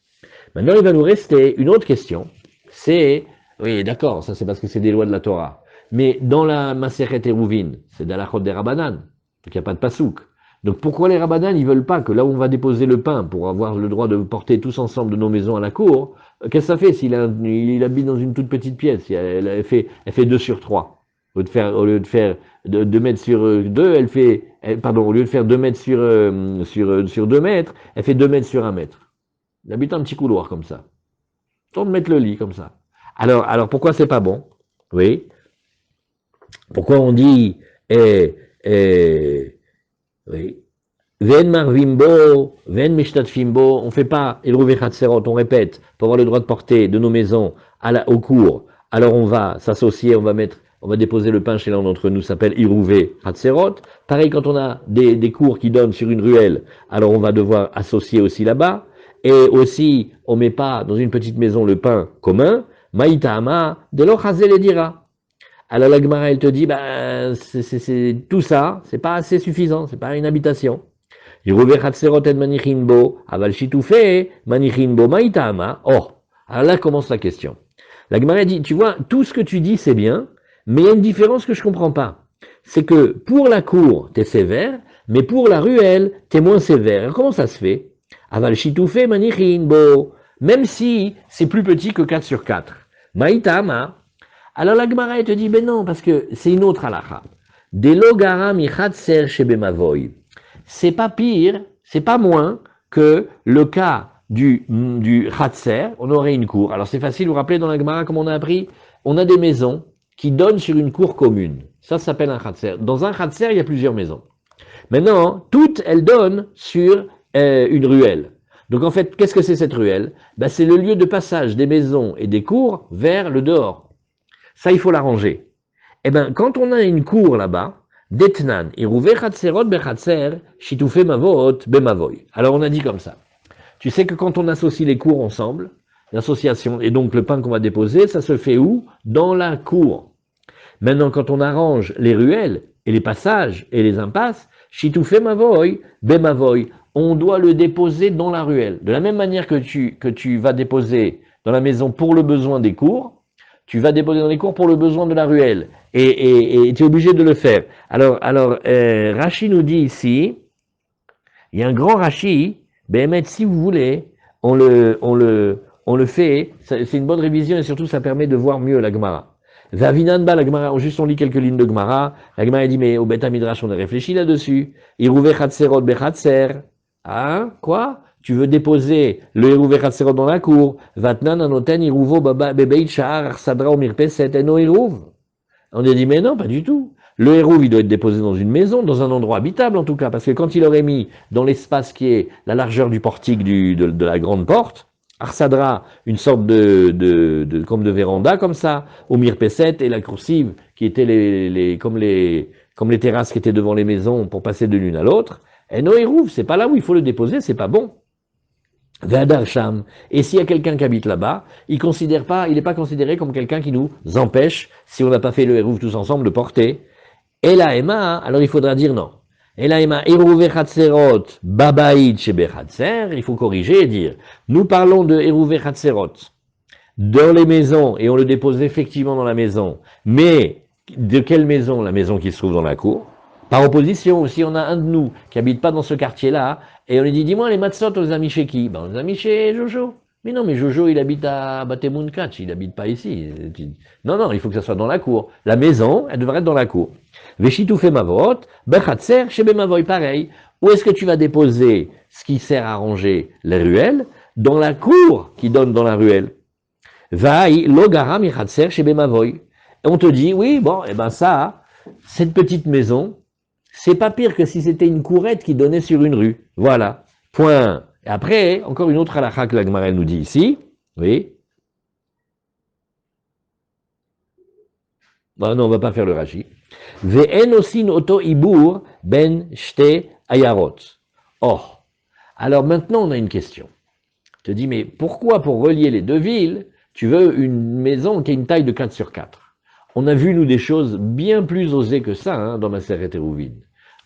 Maintenant, il va nous rester une autre question, c'est, oui, d'accord, ça c'est parce que c'est des lois de la Torah, mais dans la Masechet Eruvin, c'est d'Alachot des Rabbanan, donc il n'y a pas de pasouk. Donc pourquoi les Rabbanan, ils veulent pas que là où on va déposer le pain pour avoir le droit de porter tous ensemble de nos maisons à la cour, qu'est-ce que ça fait s'il il habite dans une toute petite pièce? Elle fait 2 sur 3. Au lieu de faire 2 mètres sur 2, au lieu de faire 2 mètres sur 2 mètres, elle fait 2 mètres sur 1 mètre. Il habite un petit couloir comme ça. Tant de mettre le lit comme ça. Alors pourquoi c'est pas bon? Oui. Pourquoi on dit oui. Ven marvimbo, ven mishtatfimbo, on ne fait pas Eruvé Chatserot, on répète, pour avoir le droit de porter de nos maisons au cours. Alors on va s'associer, on va déposer le pain chez l'un d'entre nous, s'appelle Eruvé Chatserot. Pareil quand on a des cours qui donnent sur une ruelle, alors on va devoir associer aussi là-bas. Et aussi, on ne met pas dans une petite maison le pain commun, maïtama, de l'ochazel et dira. Alors la Gemara, elle te dit, c'est tout ça, c'est pas assez suffisant, c'est pas une habitation. Oh, alors là commence la question. La Gemara dit, tu vois, tout ce que tu dis c'est bien, mais il y a une différence que je comprends pas. C'est que pour la cour, tu es sévère, mais pour la ruelle, tu es moins sévère. Alors, comment ça se fait? Aval shitoufe manichinbo, même si c'est plus petit que 4 sur 4. Maïtama. Alors la Gemara te dit, ben non, parce que c'est une autre halakha. Delogara michatser shebemavoy. C'est pas pire, c'est pas moins que le cas du chatser, on aurait une cour. Alors c'est facile, vous vous rappelez dans la Gemara, comme on a appris, on a des maisons qui donnent sur une cour commune. Ça s'appelle un chatser. Dans un chatser, il y a plusieurs maisons. Maintenant, toutes, elles donnent sur une ruelle. Donc en fait, qu'est-ce que c'est cette ruelle? C'est le lieu de passage des maisons et des cours vers le dehors. Ça, il faut l'arranger. Eh bien, quand on a une cour là-bas, Detnan, Irouvé Chatserot Bechatser, Shitoufe Mavot Bemavoy. Alors on a dit comme ça. Tu sais que quand on associe les cours ensemble, l'association, et donc le pain qu'on va déposer, ça se fait où? Dans la cour. Maintenant, quand on arrange les ruelles, et les passages, et les impasses, Shitoufe Mavoy Bemavoy, on doit le déposer dans la ruelle. De la même manière que tu vas déposer dans la maison pour le besoin des cours, tu vas déposer dans les cours pour le besoin de la ruelle. Et tu es obligé de le faire. Alors Rashi nous dit ici, il y a un grand Rashi, si vous voulez, on le fait, c'est une bonne révision et surtout ça permet de voir mieux la Gemara. Vavinanba, la Gemara, juste on lit quelques lignes de Gemara, la Gemara dit, mais au Bet Midrash on a réfléchi là-dessus. Irouvé Chatserot Bechatser. Hein? Quoi? Tu veux déposer le Hérouvé Chatserot dans la cour. Vatnan anoten Irouvo bebeit sha'ar sadra o mirpeset eno Hérouv. On a dit, mais non, pas du tout. Le Hérouv, il doit être déposé dans une maison, dans un endroit habitable en tout cas, parce que quand il aurait mis dans l'espace qui est la largeur du portique de la grande porte, Arsadra, une sorte comme de véranda comme ça, au mirpesset et la coursive qui étaient comme les terrasses qui étaient devant les maisons pour passer de l'une à l'autre. Et Noérouv, c'est pas là où il faut le déposer, c'est pas bon. Vadar Sham. Et s'il y a quelqu'un qui habite là-bas, il n'est pas considéré comme quelqu'un qui nous empêche, si on n'a pas fait le Hérouv tous ensemble, de porter. Et la Ema, alors il faudra dire non. Et la Ema, Hérouvé Chatserot, Babaïd Shebe Chatser, il faut corriger et dire, nous parlons de Hérouvé Chatserot dans les maisons, et on le dépose effectivement dans la maison, mais de quelle maison? La maison qui se trouve dans la cour. Par opposition, si on a un de nous qui habite pas dans ce quartier-là, et on lui dit, dis-moi, les matzot, on les a mis chez qui? Ben, on les a mis chez Jojo. Mais non, mais Jojo, il habite à Batemunkach, il habite pas ici. Non, non, il faut que ça soit dans la cour. La maison, elle devrait être dans la cour. Veshitou fait mavot, bechatser, chez Bemavoy, pareil. Où est-ce que tu vas déposer ce qui sert à ranger les ruelles? Dans la cour qui donne dans la ruelle. Vaï, logara michatser, chez Bemavoy. Et on te dit, oui, bon, eh ben ça, cette petite maison, c'est pas pire que si c'était une courette qui donnait sur une rue. Voilà. Point. Et après, encore une autre halakha que la Gemara nous dit ici. Oui. Bon, non, on va pas faire le Rashi. Ve'en osin oto ibur ben shte ayarot. Or, alors maintenant on a une question. Je te dis, mais pourquoi pour relier les deux villes, tu veux une maison qui a une taille de 4 sur 4? On a vu, nous, des choses bien plus osées que ça hein, dans ma Maseret Eruvin.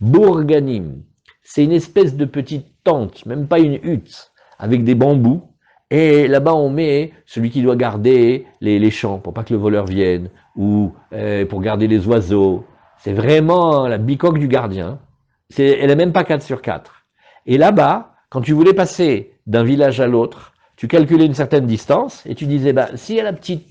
Bourganim, c'est une espèce de petite tente, même pas une hutte, avec des bambous. Et là-bas, on met celui qui doit garder les champs, pour pas que le voleur vienne, ou pour garder les oiseaux. C'est vraiment la bicoque du gardien. Elle n'est même pas 4 sur 4. Et là-bas, quand tu voulais passer d'un village à l'autre, tu calculais une certaine distance, et tu disais, bah, s'il y a le petit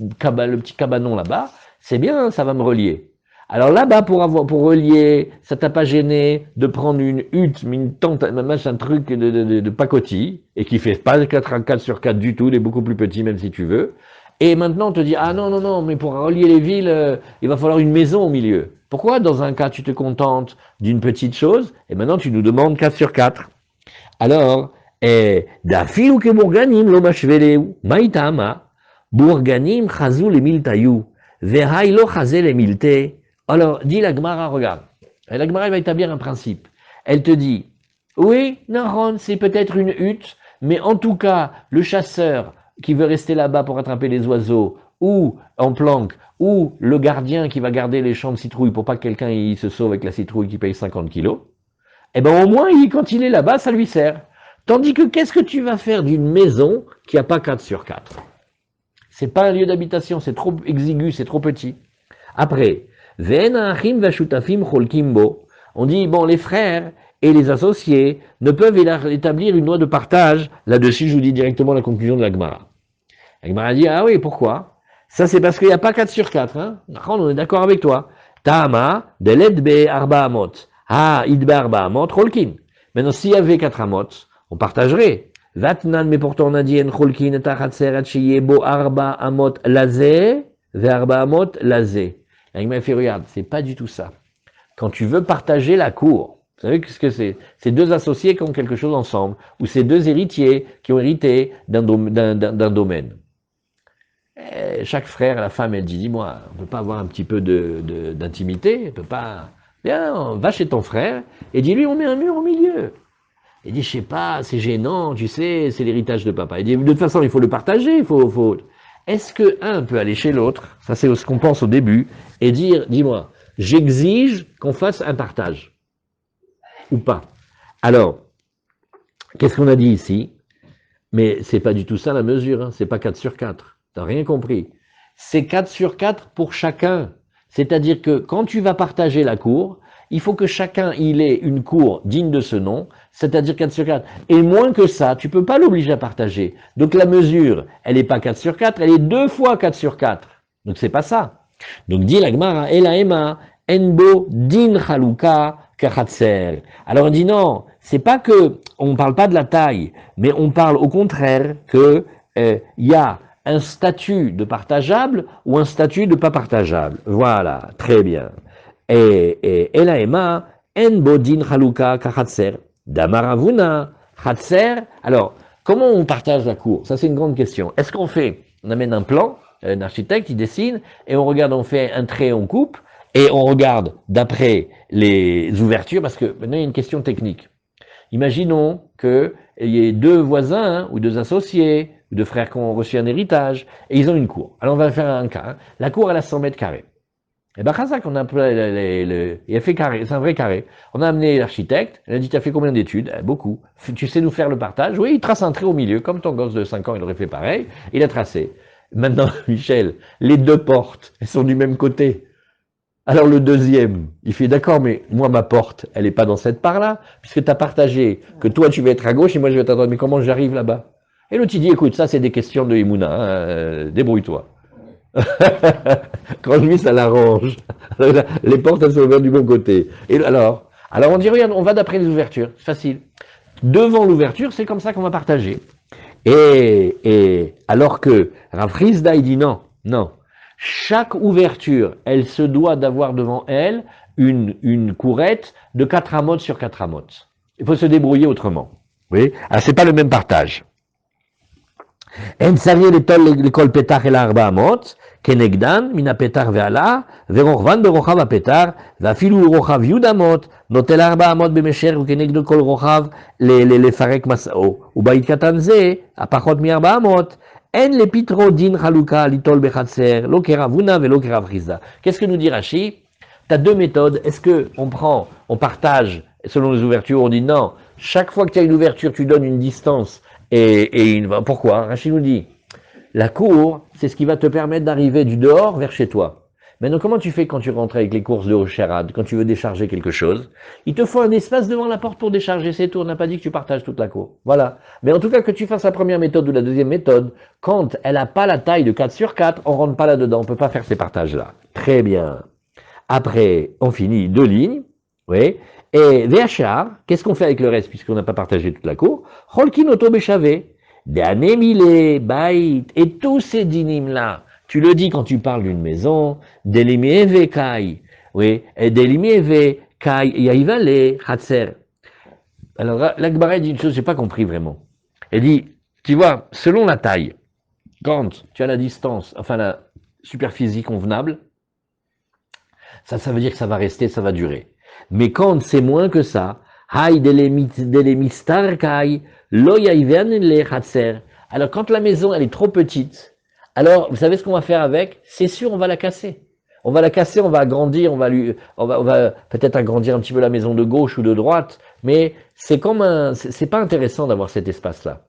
cabanon là-bas, c'est bien, ça va me relier. Alors là-bas, pour relier, ça t'a pas gêné de prendre une hutte, une tente, un truc de pacotille, et qui fait pas 4 sur 4 du tout, il est beaucoup plus petit même si tu veux. Et maintenant, on te dit, ah non, non, non, mais pour relier les villes, il va falloir une maison au milieu. Pourquoi dans un cas tu te contentes d'une petite chose, et maintenant tu nous demandes 4 sur 4? Alors, Dafi ou que Bourganim, lo mashveleu, maïtama, Bourganim chazou le miltayu, vehaï lo chazé le milte. Alors, dit la Gemara, regarde. La Gemara va établir un principe. Elle te dit, oui, Naron, c'est peut-être une hutte, mais en tout cas, le chasseur qui veut rester là-bas pour attraper les oiseaux, ou en planque, ou le gardien qui va garder les champs de citrouilles pour pas que quelqu'un il se sauve avec la citrouille qui paye 50 kilos, eh ben au moins, quand il est là-bas, ça lui sert. Tandis que qu'est-ce que tu vas faire d'une maison qui n'a pas 4 sur 4? C'est pas un lieu d'habitation, c'est trop exigu, c'est trop petit. Après, on dit, bon, les frères et les associés ne peuvent établir une loi de partage. Là-dessus, je vous dis directement la conclusion de la Gemara. La Gemara dit, ah oui, pourquoi? Ça, c'est parce qu'il n'y a pas 4 sur 4. Hein? On est d'accord avec toi. Tama, deledbe arba amot. Ah, idbe arba amot, cholkin. Maintenant, s'il y avait 4 amot, on partagerait. Vatnan, mais pourtant on a dit, en cholkin et tachatser bo arba amot lazé, ve arba amot lazé. Il m'a fait, regarde, c'est pas du tout ça. Quand tu veux partager la cour, vous savez ce que c'est? C'est deux associés qui ont quelque chose ensemble, ou c'est deux héritiers qui ont hérité d'un domaine. Et chaque frère, la femme, elle dit, dis-moi, on peut pas avoir un petit peu d'intimité, on peut pas... Bien, va chez ton frère, et dis-lui, on met un mur au milieu. Il dit, je sais pas, c'est gênant, tu sais, c'est l'héritage de papa. Il dit, de toute façon, il faut le partager, il faut... Est-ce que un peut aller chez l'autre, ça c'est ce qu'on pense au début, et dire, dis-moi, j'exige qu'on fasse un partage, ou pas? Alors, qu'est-ce qu'on a dit ici? Mais c'est pas du tout ça la mesure, hein. C'est pas 4 sur 4, t'as rien compris. C'est 4 sur 4 pour chacun, c'est-à-dire que quand tu vas partager la cour, il faut que chacun il ait une cour digne de ce nom, c'est-à-dire 4 sur 4. Et moins que ça, tu peux pas l'obliger à partager. Donc la mesure, elle n'est pas 4 sur 4, elle est 2 fois 4 sur 4. Donc c'est pas ça. Donc dit la Gemara, Elaema, Enbo, Din Chaluka, Kachatser. Alors on dit non, c'est pas que, on ne parle pas de la taille, mais on parle au contraire que y a un statut de partageable ou un statut de pas partageable. Voilà, très bien. Et Elaema, Enbo, Din Chaluka, Kachatser. Damaravuna, Khatser, alors, comment on partage la cour? Ça, c'est une grande question. Est-ce qu'on fait, on amène un plan, un architecte, il dessine, et on regarde, on fait un trait, on coupe, et on regarde d'après les ouvertures, parce que maintenant, il y a une question technique. Imaginons qu'il y ait deux voisins, hein, ou deux associés, ou deux frères qui ont reçu un héritage, et ils ont une cour. Alors, on va faire un cas. Hein. La cour, elle a 100 mètres carrés. Et ben, Khazak, on a il a fait carré, c'est un vrai carré. On a amené l'architecte, elle a dit, tu as fait combien d'études? Beaucoup. Tu sais nous faire le partage? Oui, il trace un trait au milieu, comme ton gosse de 5 ans, il aurait fait pareil. Il a tracé. Maintenant, Michel, les deux portes, elles sont du même côté. Alors le deuxième, il fait, d'accord, mais moi, ma porte, elle n'est pas dans cette part-là, puisque tu as partagé que toi, tu vas être à gauche et moi, je vais être à droite. Mais comment j'arrive là-bas? Et l'autre, il dit, écoute, ça, c'est des questions de Emouna, hein, débrouille-toi. Quand lui, ça l'arrange. Les portes, elles sont ouvertes du bon côté. Et alors on dit, regarde, on va d'après les ouvertures. C'est facile. Devant l'ouverture, c'est comme ça qu'on va partager. Et alors que Rav Rizda, il dit non, non. Chaque ouverture, elle se doit d'avoir devant elle une courette de 4 amotes sur 4 amotes. Il faut se débrouiller autrement. Oui. Alors, c'est pas le même partage. En צריך ליטול לכל פתח אל 400, כנגדן, מן הפתח ועלה, ורוחבן ברוחב הפתח, ואפילו רוחב י' אמות, נוטל 400 במשך, וכנגדו כל רוחב לפרק מסעו. ובית קטן זה, הפחות מ-400, אין לפתרו דין חלוקה ליטול בחצר, לא כרב הונא ולא כרב חיסדא. Qu'est-ce que nous dit Rashi? Tu as deux méthodes. Est-ce que on partage selon les ouvertures? On dit non. Chaque fois que tu as une ouverture, tu donnes une distance. Pourquoi? Rachid nous dit, la cour, c'est ce qui va te permettre d'arriver du dehors vers chez toi. Maintenant, comment tu fais quand tu rentres avec les courses de Osherad, quand tu veux décharger quelque chose? Il te faut un espace devant la porte pour décharger, c'est tout. On n'a pas dit que tu partages toute la cour. Voilà. Mais en tout cas, que tu fasses la première méthode ou la deuxième méthode, quand elle n'a pas la taille de 4 sur 4, on rentre pas là-dedans, on peut pas faire ces partages-là. Très bien. Après, on finit 2 lignes. Oui. Et Véachar, qu'est-ce qu'on fait avec le reste, puisqu'on n'a pas partagé toute la cour? Cholkin oto beshavé, deanemile, bait, et tous ces dynimes-là, tu le dis quand tu parles d'une maison, delimieve kai, oui, et delimieve kai, yaivale, hatser. Alors, l'Akbaré dit une chose, j'ai pas compris vraiment. Elle dit, tu vois, selon la taille, quand tu as la distance, enfin la superficie convenable, ça veut dire que ça va rester, ça va durer. Mais quand c'est moins que ça, alors quand la maison elle est trop petite, alors vous savez ce qu'on va faire avec? C'est sûr, on va la casser. On va la casser, on va agrandir, on va peut-être agrandir un petit peu la maison de gauche ou de droite, mais c'est pas intéressant d'avoir cet espace-là.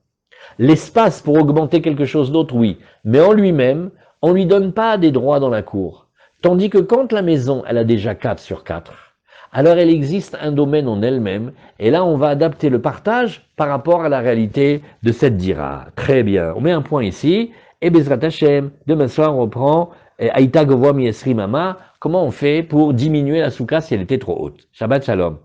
L'espace pour augmenter quelque chose d'autre, oui, mais en lui-même, on lui donne pas des droits dans la cour. Tandis que quand la maison, elle a déjà 4 sur 4, alors elle existe un domaine en elle-même, et là on va adapter le partage par rapport à la réalité de cette dira. Très bien, on met un point ici, et Bezrat Hashem, demain soir on reprend Aïta Govoa Mi Esri Mama, comment on fait pour diminuer la soukha si elle était trop haute. Shabbat Shalom.